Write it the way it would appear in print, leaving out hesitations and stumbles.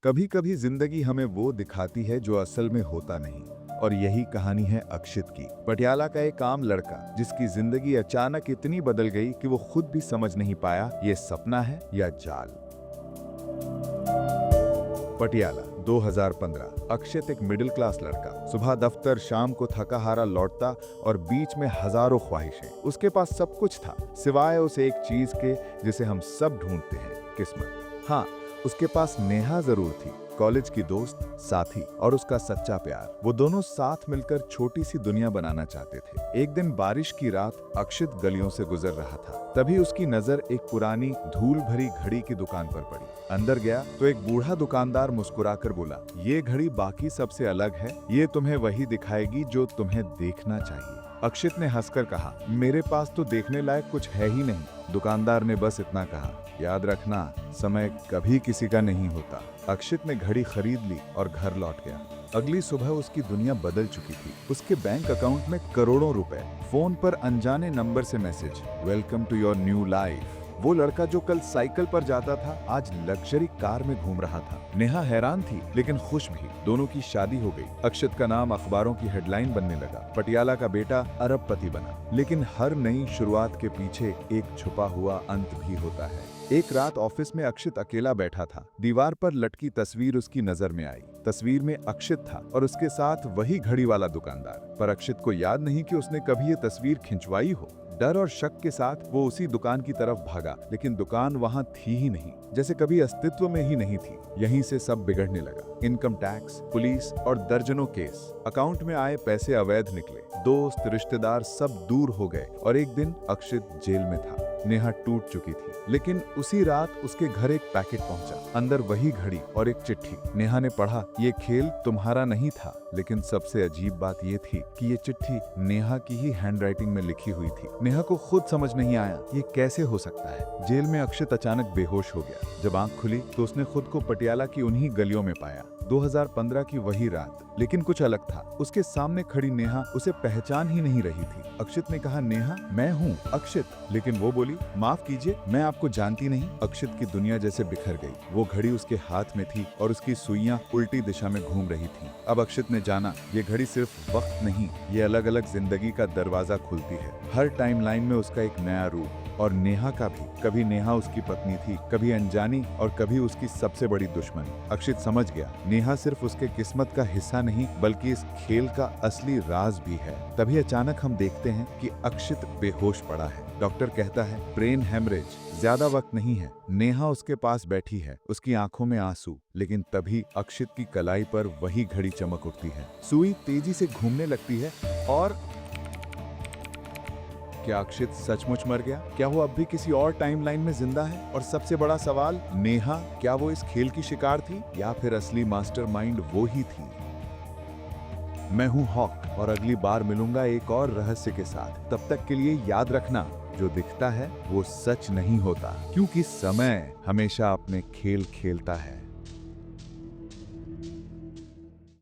कभी कभी जिंदगी हमें वो दिखाती है जो असल में होता नहीं। और यही कहानी है अक्षित की। पटियाला का एक आम लड़का जिसकी जिंदगी अचानक इतनी बदल गई कि वो खुद भी समझ नहीं पाया ये सपना है या जाल। पटियाला 2015। अक्षित एक मिडिल क्लास लड़का, सुबह दफ्तर, शाम को थका हारा लौटता और बीच में हजारों ख्वाहिशें। उसके पास सब कुछ था सिवाय उस एक चीज के जिसे हम सब ढूंढते हैं, किस्मत। हाँ, उसके पास नेहा जरूर थी, कॉलेज की दोस्त, साथी और उसका सच्चा प्यार। वो दोनों साथ मिलकर छोटी सी दुनिया बनाना चाहते थे। एक दिन बारिश की रात अक्षित गलियों से गुजर रहा था, तभी उसकी नजर एक पुरानी धूल भरी घड़ी की दुकान पर पड़ी। अंदर गया तो एक बूढ़ा दुकानदार मुस्कुराकर बोला, ये घड़ी बाकी सबसे अलग है, ये तुम्हें वही दिखाएगी जो तुम्हें देखना चाहिए। अक्षित ने हंसकर कहा, मेरे पास तो देखने लायक कुछ है ही नहीं। दुकानदार ने बस इतना कहा, याद रखना, समय कभी किसी का नहीं होता। अक्षित ने घड़ी खरीद ली और घर लौट गया। अगली सुबह उसकी दुनिया बदल चुकी थी। उसके बैंक अकाउंट में करोड़ों रुपए, फोन पर अनजाने नंबर से message, welcome to your new life. वो लड़का जो कल साइकिल पर जाता था आज लग्जरी कार में घूम रहा था। नेहा हैरान थी लेकिन खुश भी। दोनों की शादी हो गई। अक्षित का नाम अखबारों की हेडलाइन बनने लगा। पटियाला का बेटा अरबपति बना। लेकिन हर नई शुरुआत के पीछे एक छुपा हुआ अंत भी होता है। एक रात ऑफिस में अक्षित अकेला बैठा था। दीवार पर लटकी तस्वीर उसकी नजर में आई। तस्वीर में अक्षित था और उसके साथ वही घड़ी वाला दुकानदार। पर अक्षित को याद नहीं कि उसने कभी ये तस्वीर खिंचवाई हो। डर और शक के साथ वो उसी दुकान की तरफ भागा, लेकिन दुकान वहां थी ही नहीं, जैसे कभी अस्तित्व में ही नहीं थी। यहीं से सब बिगड़ने लगा। इनकम टैक्स, पुलिस और दर्जनों केस। अकाउंट में आए पैसे अवैध निकले। दोस्त, रिश्तेदार सब दूर हो गए और एक दिन अक्षित जेल में था। नेहा टूट चुकी थी, लेकिन उसी रात उसके घर एक पैकेट पहुंचा। अंदर वही घड़ी और एक चिट्ठी। नेहा ने पढ़ा, ये खेल तुम्हारा नहीं था। लेकिन सबसे अजीब बात ये थी कि ये चिट्ठी नेहा की ही हैंडराइटिंग में लिखी हुई थी। नेहा को खुद समझ नहीं आया ये कैसे हो सकता है। जेल में अक्षित अचानक बेहोश हो गया। जब आंख खुली तो उसने खुद को पटियाला की उन्हीं गलियों में पाया। 2015 की वही रात, लेकिन कुछ अलग था। उसके सामने खड़ी नेहा उसे पहचान ही नहीं रही थी। अक्षित ने कहा, नेहा, मैं हूँ अक्षित। लेकिन वो बोली, माफ कीजिए, मैं आपको जानती नहीं। अक्षित की दुनिया जैसे बिखर गई। वो घड़ी उसके हाथ में थी और उसकी सुइयां उल्टी दिशा में घूम रही थीं। अब अक्षित ने जाना, ये घड़ी सिर्फ वक्त नहीं, ये अलग अलग जिंदगी का दरवाजा खुलती है। हर टाइमलाइन में उसका एक नया रूप। और नेहा का भी। कभी नेहा उसकी पत्नी थी, कभी अनजानी और कभी उसकी सबसे बड़ी दुश्मन। अक्षित समझ गया, नेहा सिर्फ उसके किस्मत का हिस्सा नहीं बल्कि इस खेल का असली राज भी है। तभी अचानक हम देखते हैं कि अक्षित बेहोश पड़ा है। डॉक्टर कहता है, ब्रेन हेमरेज, ज्यादा वक्त नहीं है। नेहा उसके पास बैठी है, उसकी आंखों में आंसू। लेकिन तभी अक्षित की कलाई पर वही घड़ी चमक उठती है। सुई तेजी से घूमने लगती है और क्या अक्षित सचमुच मर गया? क्या वो अब भी किसी और टाइमलाइन में जिंदा है? और सबसे बड़ा सवाल, नेहा क्या वो इस खेल की शिकार थी या फिर असली मास्टरमाइंड वो ही थी? मैं हूं हॉक और अगली बार मिलूंगा एक और रहस्य के साथ। तब तक के लिए याद रखना, जो दिखता है वो सच नहीं होता, क्योंकि समय हमेशा अपने खेल खेलता है।